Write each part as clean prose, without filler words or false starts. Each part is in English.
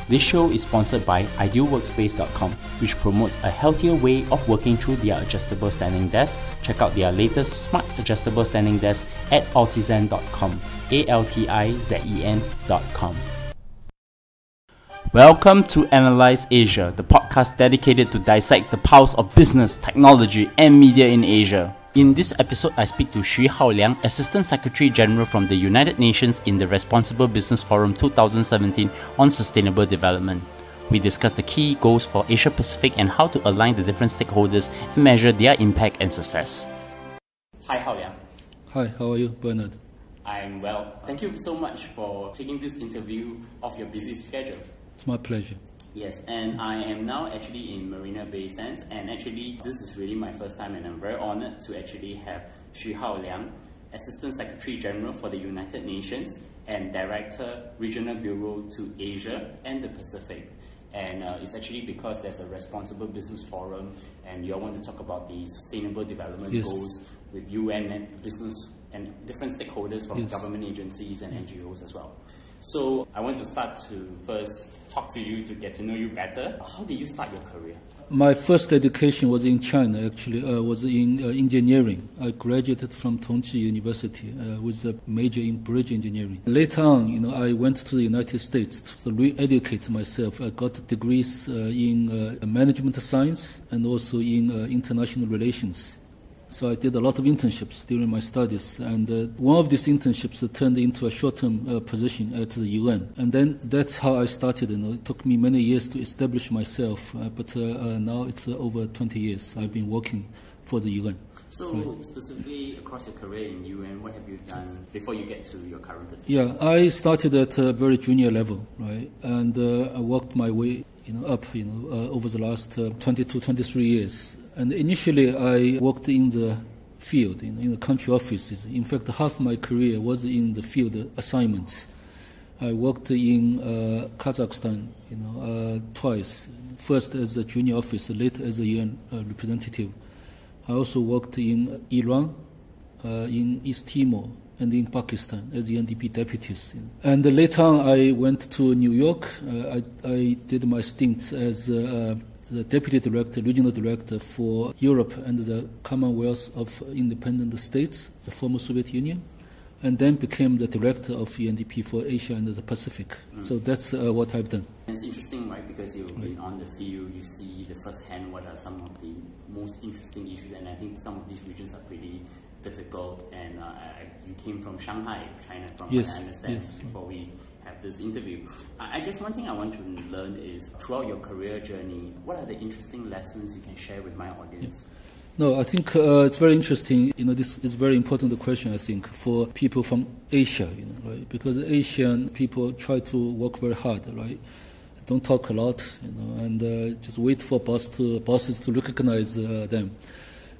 This show is sponsored by idealworkspace.com, which promotes a healthier way of working through their adjustable standing desk. Check out their latest smart adjustable standing desk at altizen.com, ALTIZEN.com. Welcome to Analyze Asia, the podcast dedicated to dissect the pulse of business, technology, and media in Asia. In this episode, I speak to Xu Haoliang, Assistant Secretary General from the United Nations in the Responsible Business Forum 2017 on Sustainable Development. We discuss the key goals for Asia Pacific and how to align the different stakeholders and measure their impact and success. Hi Haoliang. Hi, how are you, Bernard? I'm well. Thank you so much for taking this interview off your busy schedule. It's my pleasure. Yes, and I am now actually in Marina Bay Sands, and actually this is really my first time, and I'm very honored to actually have Xu Haoliang, Assistant Secretary General for the United Nations and Director, Regional Bureau to Asia and the Pacific. And it's actually because there's a Responsible Business Forum, and you all want to talk about the Sustainable Development Goals with UN and business and different stakeholders from government agencies and NGOs as well. So I want to start to first talk to you to get to know you better. How did you start your career? My first education was in China, actually, was in engineering. I graduated from Tongji University with a major in bridge engineering. Later on, I went to the United States to re-educate myself. I got degrees in management science and also in international relations. So I did a lot of internships during my studies, and one of these internships turned into a short-term position at the UN. And then that's how I started. It took me many years to establish myself, but now it's over 20 years I've been working for the UN. So specifically across your career in UN, what have you done before you get to your current position? Yeah, I started at a very junior level, right? And I worked my way up over the last 22, 23 years. And initially, I worked in the field, in the country offices. In fact, half my career was in the field assignments. I worked in Kazakhstan, twice. First as a junior officer, later as a UN representative. I also worked in Iran, in East Timor, and in Pakistan as UNDP deputies. And later on, I went to New York. I did my stints as the Deputy Director, Regional Director for Europe and the Commonwealth of Independent States, the former Soviet Union, and then became the Director of UNDP for Asia and the Pacific. So that's what I've done. It's interesting, right, because you've been on the field, you see the first-hand what are some of the most interesting issues, and I think some of these regions are pretty difficult, and you came from Shanghai, China, from what I understand, before we have this interview. I guess one thing I want to learn is, throughout your career journey, what are the interesting lessons you can share with my audience? No, I think it's very interesting. This is a very important question, I think, for people from Asia, right? Because Asian people try to work very hard, right? Don't talk a lot, and just wait for bosses to recognize them.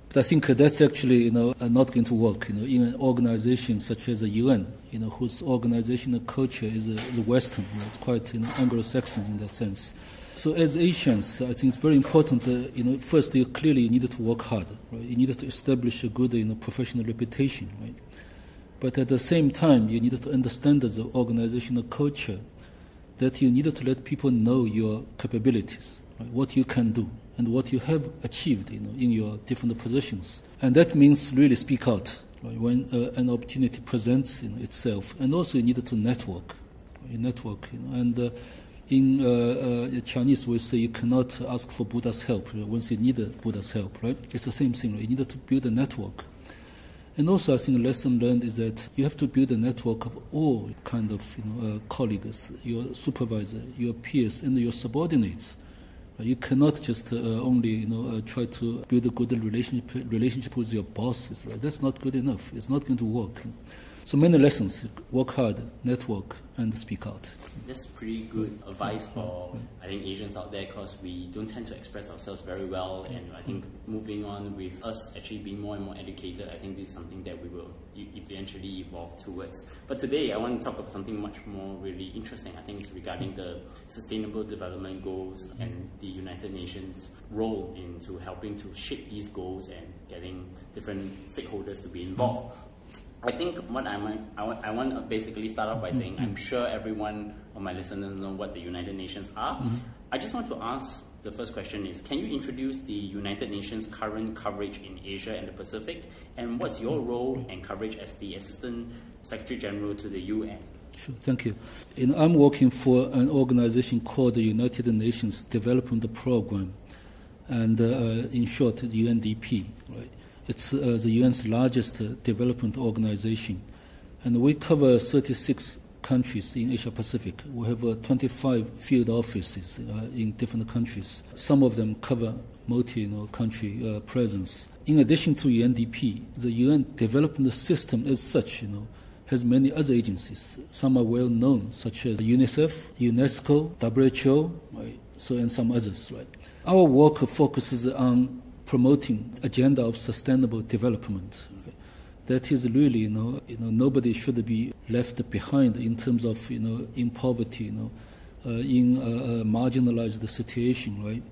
But I think that's actually, not going to work, in an organization such as the UN, whose organizational culture is Western. It's quite Anglo-Saxon in that sense. So as Asians, I think it's very important, first, you clearly need to work hard, right? You need to establish a good, professional reputation, right? But at the same time, you need to understand the organizational culture, that you need to let people know your capabilities, right? What you can do and what you have achieved, in your different positions. And that means really speak out, right? When an opportunity presents itself. And also you need to network. And in Chinese we say you cannot ask for Buddha's help once you need Buddha's help, right? It's the same thing, right? You need to build a network. And also I think the lesson learned is that you have to build a network of all kind of colleagues, your supervisor, your peers, and your subordinates. You cannot just only try to build a good relationship with your bosses, right? That's not good enough. It's not going to work. So many lessons: work hard, network, and speak out. That's pretty good advice for, I think, Asians out there, because we don't tend to express ourselves very well, and I think moving on with us actually being more and more educated, I think this is something that we will eventually evolve towards. But today I want to talk about something much more really interesting. I think it's regarding the Sustainable Development Goals and the United Nations role into helping to shape these goals and getting different stakeholders to be involved. I think what I want to basically start off by saying, I'm sure everyone of my listeners know what the United Nations are. I just want to ask, the first question is, can you introduce the United Nations current coverage in Asia and the Pacific? And what's your role and coverage as the Assistant Secretary General to the UN? Sure, thank you. I'm working for an organization called the United Nations Development Program, and in short, the UNDP. Right? It's the UN's largest development organization, and we cover 36 countries in Asia Pacific. We have 25 field offices in different countries. Some of them cover multi-country presence. In addition to UNDP, the UN development system as such, has many other agencies. Some are well known, such as UNICEF, UNESCO, WHO, right? And some others. Right? Our work focuses on promoting agenda of sustainable development. Right? That is really, nobody should be left behind in terms of, in poverty, in a marginalized situation, right?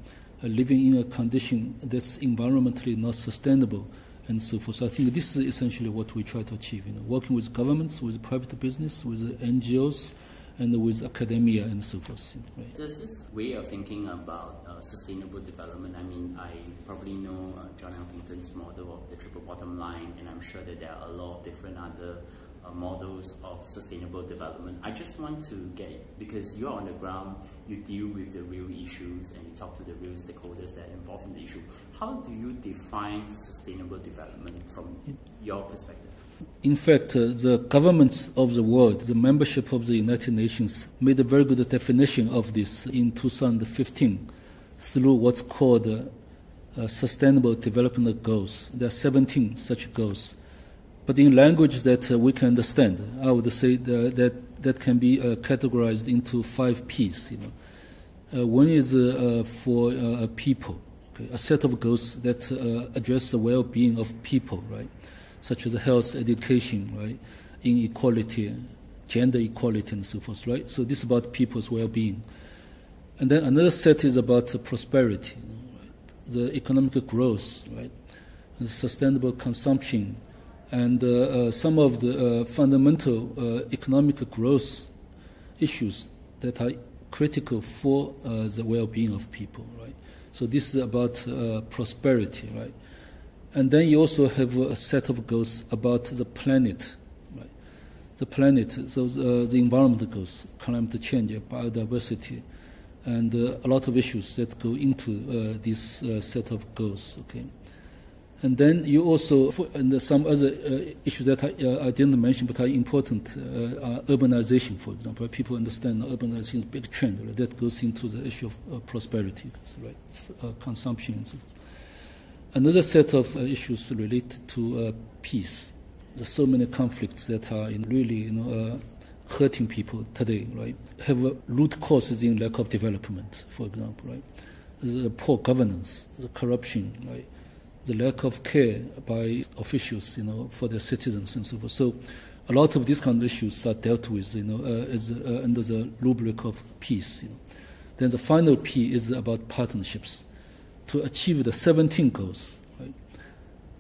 Living in a condition that's environmentally not sustainable, and so forth. So I think this is essentially what we try to achieve, working with governments, with private business, with NGOs, and with academia and so forth. Right? There's this way of thinking about sustainable development. I mean, I probably know John Elkington's model of the triple bottom line, and I'm sure that there are a lot of different other models of sustainable development. I just want to get, because you're on the ground, you deal with the real issues and you talk to the real stakeholders that are involved in the issue. How do you define sustainable development from your perspective? In fact, the governments of the world, the membership of the United Nations, made a very good definition of this in 2015 through what's called Sustainable Development Goals. There are 17 such goals. But in language that we can understand, I would say that can be categorized into 5 P's. One is for people, okay? A set of goals that address the well-being of people, right? Such as health, education, right? Inequality, gender equality, and so forth, right? So this is about people's well-being. And then another set is about prosperity, right? The economic growth, right? The sustainable consumption, and some of the fundamental economic growth issues that are critical for the well-being of people, right? So this is about prosperity, right? And then you also have a set of goals about the planet, right? The planet, so the environment goals, climate change, biodiversity, and a lot of issues that go into this set of goals, okay? And then you also, and some other issues that I didn't mention but are important, are urbanization, for example. People understand urbanization is a big trend, right? That goes into the issue of prosperity, right? Consumption and so forth. Another set of issues related to peace. There's so many conflicts that are really, hurting people today, right? Have root causes in lack of development, for example, right? The poor governance, the corruption, right? The lack of care by officials, for their citizens and so forth. So a lot of these kind of issues are dealt with, as under the rubric of peace. Then the final P is about partnerships to achieve the 17 goals, right?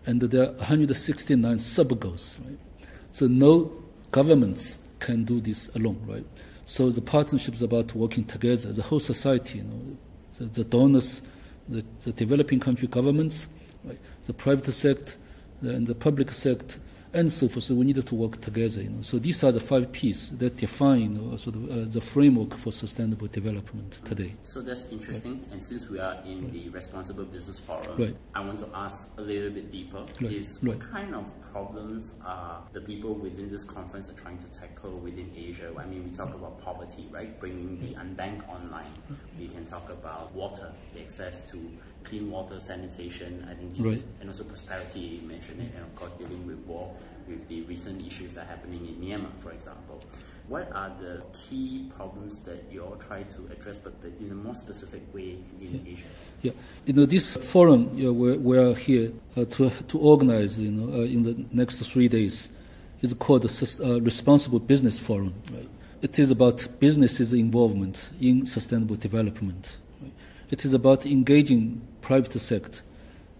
And there are 169 sub-goals, right? So no governments can do this alone, right? So the partnership is about working together, the whole society, the donors, the developing country governments, right? The private sector and the public sector, and so forth. So we need to work together. So these are the 5 P's that define sort of the framework for sustainable development today. So that's interesting. Right. And since we are in the Responsible Business Forum, right, I want to ask a little bit deeper. Right. What kind of problems are the people within this conference are trying to tackle within Asia? I mean, we talk about poverty, right? Bringing the unbanked online. We can talk about water, the access to clean water, sanitation, I think, right, and also prosperity, you mentioned it, and of course dealing with war, with the recent issues that are happening in Myanmar, for example. What are the key problems that you all try to address, but in a more specific way in Asia? Yeah, this forum we are here to organize, in the next 3 days, is called the Responsible Business Forum. Right? It is about businesses' involvement in sustainable development. Right? It is about engaging private sector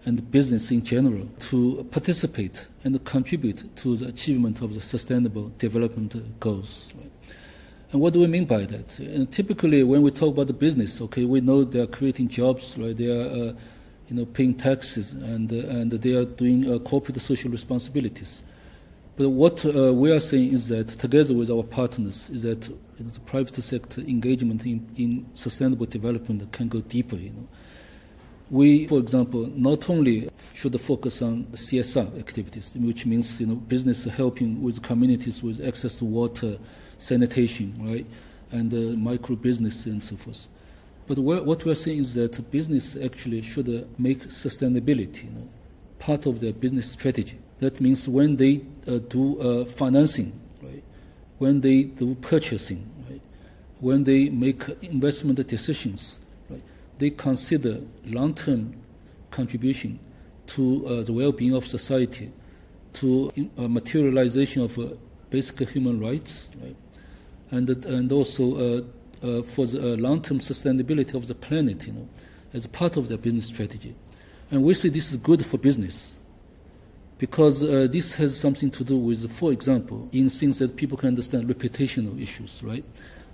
and business in general to participate and contribute to the achievement of the sustainable development goals. Right? And what do we mean by that? And typically, when we talk about the business, okay, we know they are creating jobs, right? They are, paying taxes, and they are doing corporate social responsibilities. But what we are saying is that, together with our partners, is that the private sector engagement in sustainable development can go deeper. We, for example, not only should focus on CSR activities, which means business helping with communities with access to water, sanitation, right, and micro business and so forth. But what we are saying is that business actually should make sustainability part of their business strategy. That means when they do financing, right, when they do purchasing, right, when they make investment decisions, right, they consider long-term contribution to the well-being of society, to materialization of basic human rights, right, and also for the long-term sustainability of the planet, as a part of their business strategy. And we say this is good for business, because this has something to do with, for example, in things that people can understand, reputational issues, right?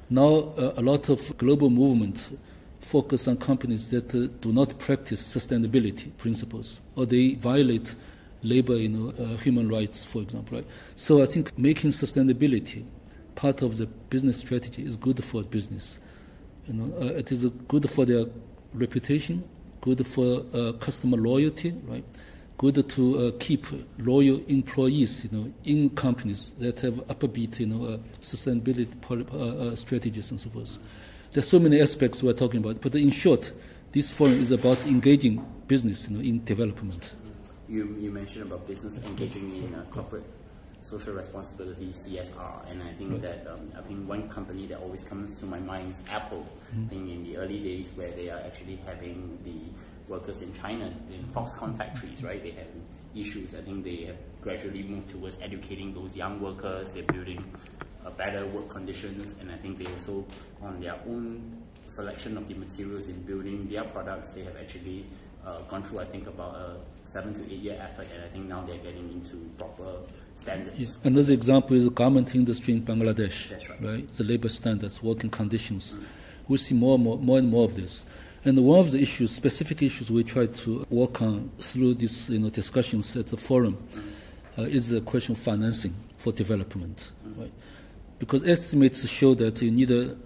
Now, a lot of global movements focus on companies that do not practice sustainability principles, or they violate labor, human rights, for example, right? So I think making sustainability part of the business strategy is good for business. It is good for their reputation, good for customer loyalty, right? Good to keep loyal employees, in companies that have upbeat, sustainability strategies and so forth. There's so many aspects we're talking about, but in short, this forum is about engaging business, in development. You mentioned about business engaging in corporate social responsibility, CSR, and I think that one company that always comes to my mind is Apple. I think in the early days where they are actually having the workers in China, in Foxconn factories, right? They have issues. I think they have gradually moved towards educating those young workers. They're building better work conditions, and I think they also, on their own selection of the materials in building their products, they have actually gone through, I think, about a 7 to 8 year effort, and I think now they're getting into proper standards. Yes. Another example is the garment industry in Bangladesh. That's right. Right? The labor standards, working conditions. We see more and more of this. And one of the issues, specific issues we try to work on through these discussions at the forum is the question of financing for development. Right? Because estimates show that you need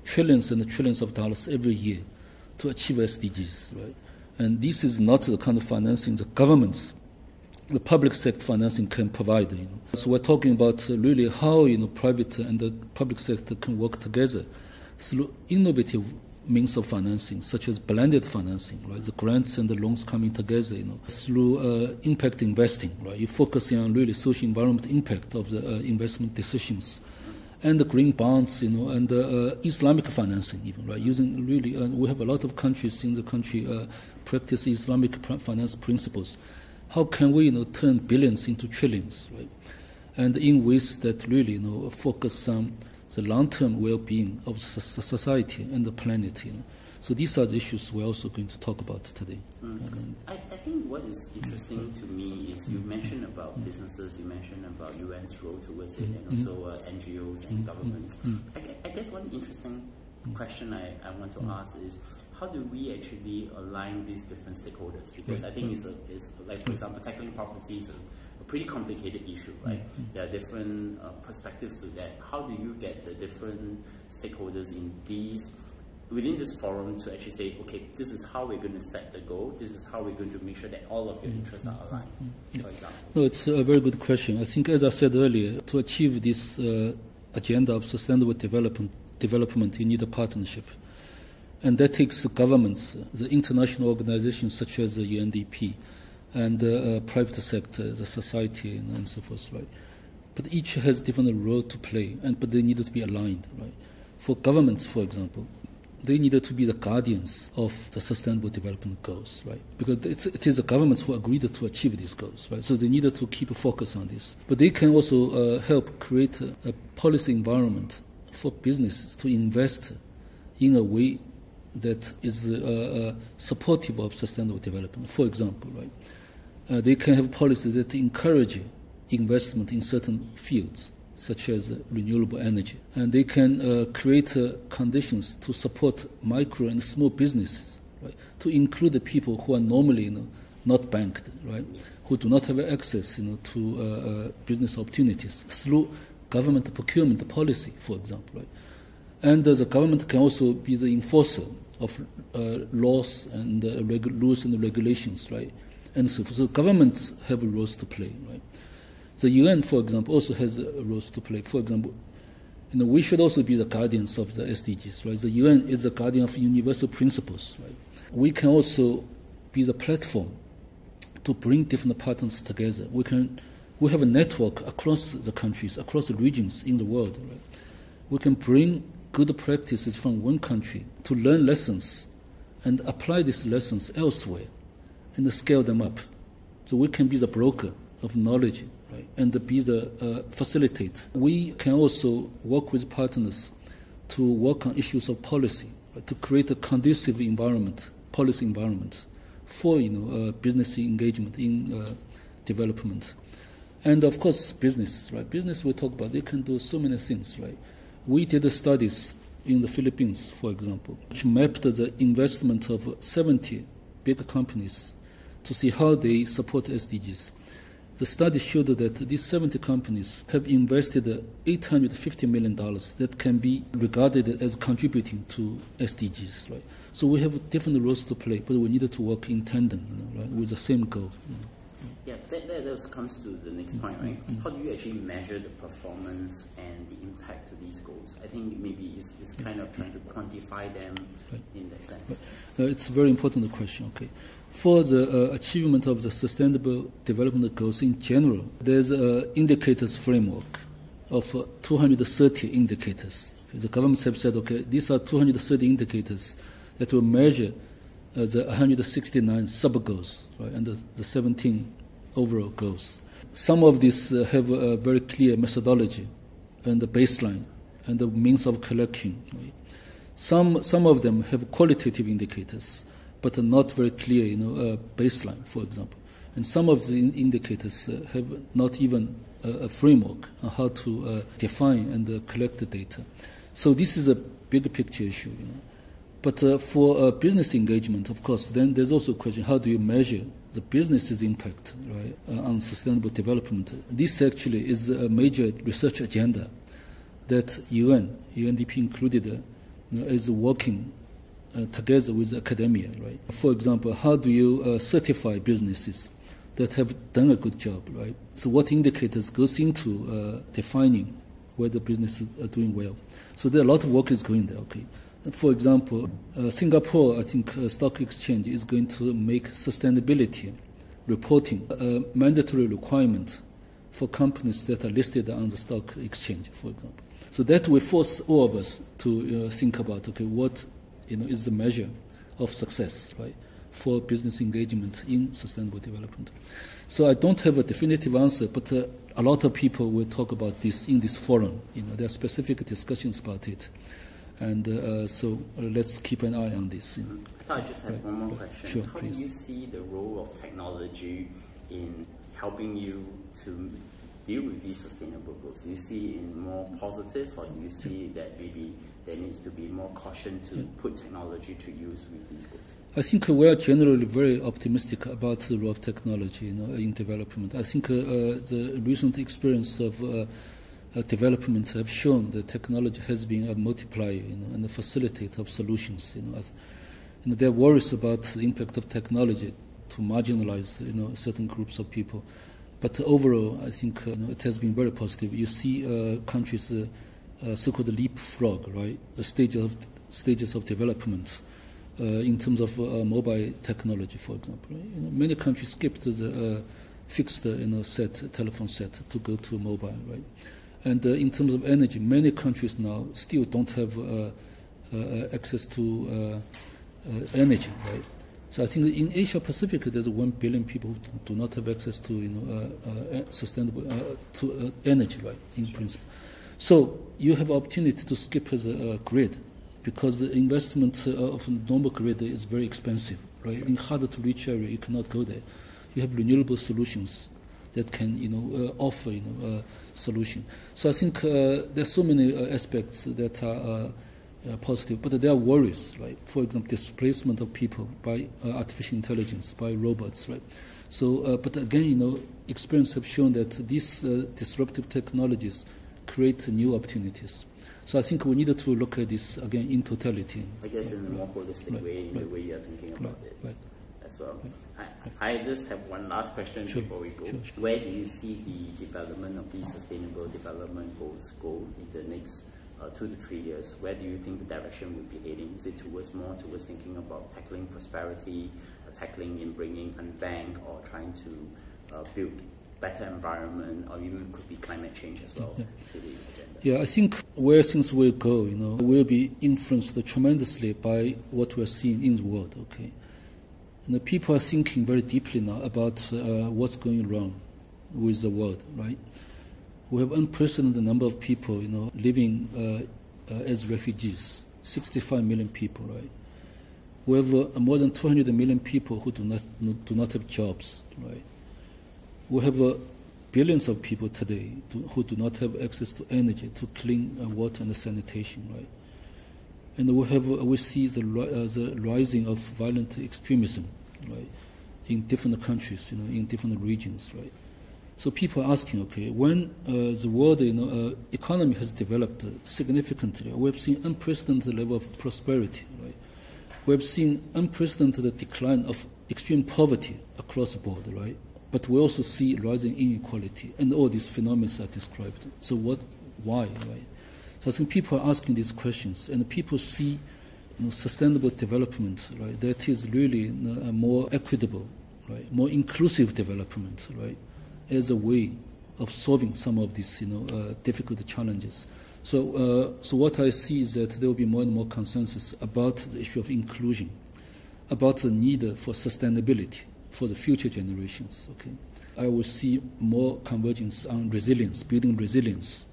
trillions and trillions of dollars every year to achieve SDGs. Right? And this is not the kind of financing the governments, the public sector financing can provide. So we're talking about really how private and the public sector can work together through innovative means of financing, such as blended financing, right? The grants and the loans coming together, through impact investing, right? You're focusing on really social environment impact of the investment decisions, and the green bonds, and Islamic financing, even, right? Using really, we have a lot of countries in the country practice Islamic finance principles. How can we, turn billions into trillions, right? And in ways that really, focus on the long-term well-being of society and the planet. So these are the issues we're also going to talk about today. I think what is interesting to me is you mentioned about businesses, you mentioned about UN's role towards it, and also NGOs and government. I guess one interesting question I want to ask is, how do we actually align these different stakeholders? Because I think it's like, for example, tackling poverty is a pretty complicated issue, right? There are different perspectives to that. How do you get the different stakeholders within this forum to actually say, okay, this is how we're going to set the goal, this is how we're going to make sure that all of your interests are aligned, for example? No, it's a very good question. I think, as I said earlier, to achieve this agenda of sustainable development, you need a partnership. And that takes the governments, the international organizations such as the UNDP, and the private sector, the society, and so forth, right? But each has a different role to play, but they need to be aligned, right? For governments, for example, they needed to be the guardians of the sustainable development goals, right? Because it is the governments who agreed to achieve these goals, right? So they needed to keep a focus on this. But they can also help create a policy environment for businesses to invest in a way that is supportive of sustainable development. For example, right, they can have policies that encourage investment in certain fields, such as renewable energy, and they can create conditions to support micro and small businesses, right, to include the people who are normally not banked, right, who do not have access to business opportunities through government procurement policy, for example, right. And the government can also be the enforcer of laws and rules and regulations, right, and so forth. So governments have roles to play, right. The UN, for example, also has roles to play. For example, we should also be the guardians of the SDGs, right? The UN is the guardian of universal principles, right? We can also be the platform to bring different partners together. We have a network across the countries, across the regions in the world, right? We can bring good practices from one country to learn lessons and apply these lessons elsewhere and scale them up. So we can be the broker of knowledge, right, and be the facilitator. We can also work with partners to work on issues of policy, right, to create a conducive environment, policy environment for business engagement in development. And of course, business, right? Business we talk about, they can do so many things, right? We did studies in the Philippines, for example, which mapped the investment of 70 big companies to see how they support SDGs. The study showed that these 70 companies have invested $850 million that can be regarded as contributing to SDGs, right? So we have different roles to play, but we need to work in tandem, right, with the same goal. Yeah, that also comes to the next point, right? How do you actually measure the performance and the impact to these goals? I think maybe it's kind of trying to quantify them in that sense. It's a very important question, okay. For the achievement of the Sustainable Development Goals in general, there's an indicators framework of 230 indicators. Okay, the governments have said, okay, these are 230 indicators that will measure the 169 sub-goals, right, and the 17 overall goals. Some of these have a very clear methodology and the baseline and the means of collection. Right. Some of them have qualitative indicators, but are not very clear, baseline, for example. And some of the indicators have not even a framework on how to define and collect the data. So this is a big picture issue. But for business engagement, of course, then there's also a question, how do you measure the business's impact, right, on sustainable development? This actually is a major research agenda that UNDP included, is working together with academia, right? For example, how do you certify businesses that have done a good job, right? So what indicators goes into defining whether businesses are doing well? So there are a lot of work is going there, okay? For example, Singapore, I think, stock exchange is going to make sustainability reporting a mandatory requirement for companies that are listed on the stock exchange, for example. So that will force all of us to think about, okay, what is the measure of success, right, for business engagement in sustainable development. So I don't have a definitive answer, but a lot of people will talk about this in this forum. There are specific discussions about it. And so let's keep an eye on this. I thought I just had one more question. Sure, How please. do you see the role of technology in helping you to deal with these sustainable goals? Do you see it more positive, or do you see that maybe there needs to be more caution to put technology to use with these goals? I think we are generally very optimistic about the role of technology in development. I think the recent experience of development have shown that technology has been a multiplier and a facilitator of solutions. There are worries about the impact of technology to marginalize certain groups of people. But overall, I think it has been very positive. You see countries so-called leapfrog, right? The stages of development in terms of mobile technology, for example. Right? Many countries skipped the fixed telephone set to go to mobile, right? And in terms of energy, many countries now still don't have access to energy, right? So I think in Asia Pacific, there's 1 billion people who do not have access to sustainable energy, right? In principle, so you have opportunity to skip the grid because the investment of a normal grid is very expensive, right? In harder to reach area, you cannot go there. You have renewable solutions that can, offer, a solution. So I think there's so many aspects that are positive, but there are worries, right? For example, displacement of people by artificial intelligence, by robots, right? So, but again, experience have shown that these disruptive technologies create new opportunities. So I think we needed to look at this again in totality. I guess in a more holistic way, in the way you're thinking about it as well. I just have one last question before we go. Sure. Where do you see the development of these sustainable development goals go in the next 2 to 3 years? Where do you think the direction would be heading? Is it more towards thinking about tackling prosperity, tackling and bringing unbanked, or trying to build better environment, or even could be climate change as well to the agenda? Yeah, I think where things will go, will be influenced tremendously by what we're seeing in the world, okay? And people are thinking very deeply now about what's going wrong with the world, right? We have unprecedented number of people, living as refugees, 65 million people, right? We have more than 200 million people who do not have jobs, right? We have billions of people today who do not have access to energy, to clean water and sanitation, right? And we see the rising of violent extremism, right, in different countries, in different regions, right? So people are asking, okay, when the world, economy has developed significantly, we have seen unprecedented level of prosperity, right? We have seen unprecedented decline of extreme poverty across the board, right? But we also see rising inequality, and all these phenomena are described. So why, right? So I think people are asking these questions, and people see, sustainable development, right? That is really a more equitable, right? More inclusive development, right? As a way of solving some of these, difficult challenges. So what I see is that there will be more and more consensus about the issue of inclusion, about the need for sustainability for the future generations. Okay, I will see more convergence on resilience, building resilience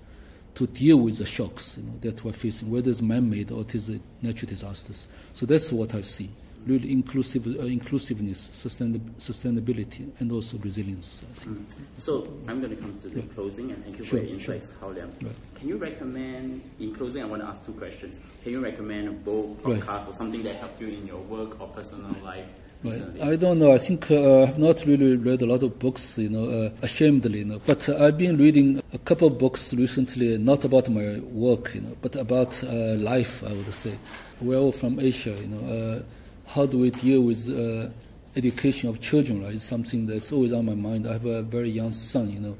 to deal with the shocks that we're facing, whether it's man-made or it is natural disasters. So that's what I see. Really inclusiveness, sustainability, and also resilience. So I'm going to come to the closing, and thank you for your insights, Hao Liang. Right. Can you recommend, in closing, I want to ask 2 questions. Can you recommend a book, podcast, or something that helped you in your work or personal life? Right. I don't know. I think I have not really read a lot of books, ashamedly, But I've been reading a couple of books recently, not about my work, but about life, I would say. We're all from Asia, how do we deal with education of children, right? It's something that's always on my mind. I have a very young son,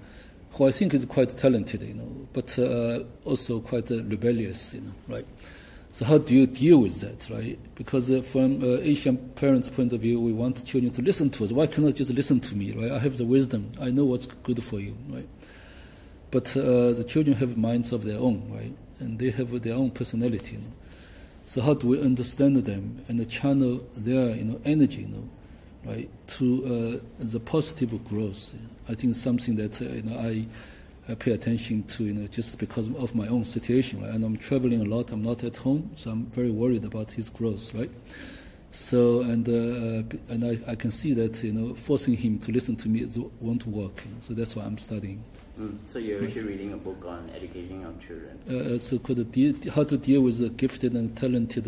who I think is quite talented, but also quite rebellious, right? So how do you deal with that, right? Because from Asian parents' point of view, we want children to listen to us. Why cannot just listen to me, right? I have the wisdom. I know what's good for you, right? But the children have minds of their own, right? And they have their own personality, So how do we understand them and channel their, energy, right, to the positive growth? I think something that I pay attention to, just because of my own situation, right? And I'm traveling a lot. I'm not at home, so I'm very worried about his growth, right? So and I can see that forcing him to listen to me won't work. So that's why I'm studying. So you're actually reading a book on educating our children. So how to deal with the gifted and talented,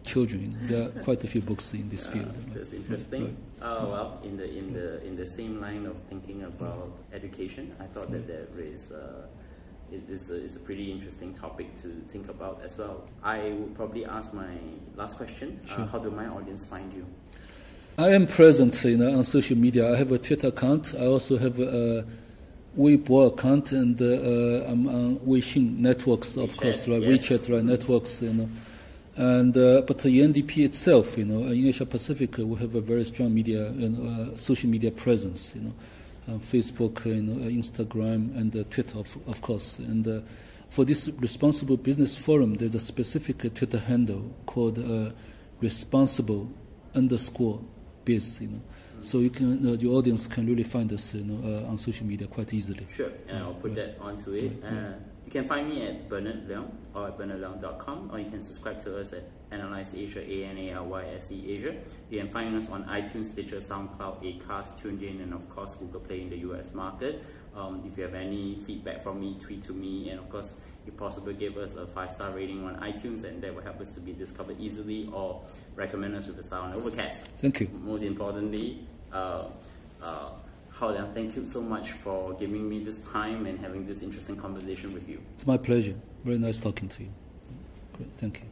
children. There are quite a few books in this field. That's interesting. Right. Well, in the same line of thinking about education, I thought that there is a pretty interesting topic to think about as well. I would probably ask my last question. Sure. How do my audience find you? I am present, on social media. I have a Twitter account. I also have a Weibo account, and I'm on Weixin networks, of course, right? Yes. WeChat, right? Networks, And but the UNDP itself, in Asia Pacific, we have a very strong media and social media presence, Facebook, Instagram, and Twitter, of course. And for this Responsible Business Forum, there's a specific Twitter handle called responsible_biz. So you can, your audience can really find us, on social media quite easily. Sure, and I'll put that onto it. You can find me at Bernard Leong or at bernardleong.com, or you can subscribe to us at Analyze Asia, ANALYSE Asia. You can find us on iTunes, Stitcher, SoundCloud, Acast, TuneIn, and of course Google Play in the US market. If you have any feedback from me, tweet to me, and of course, if possible, give us a 5-star rating on iTunes, and that will help us to be discovered easily, or recommend us with a star on Overcast. Thank you. Most importantly, Hao Liang, thank you so much for giving me this time and having this interesting conversation with you. It's my pleasure. Very nice talking to you. Great. Thank you.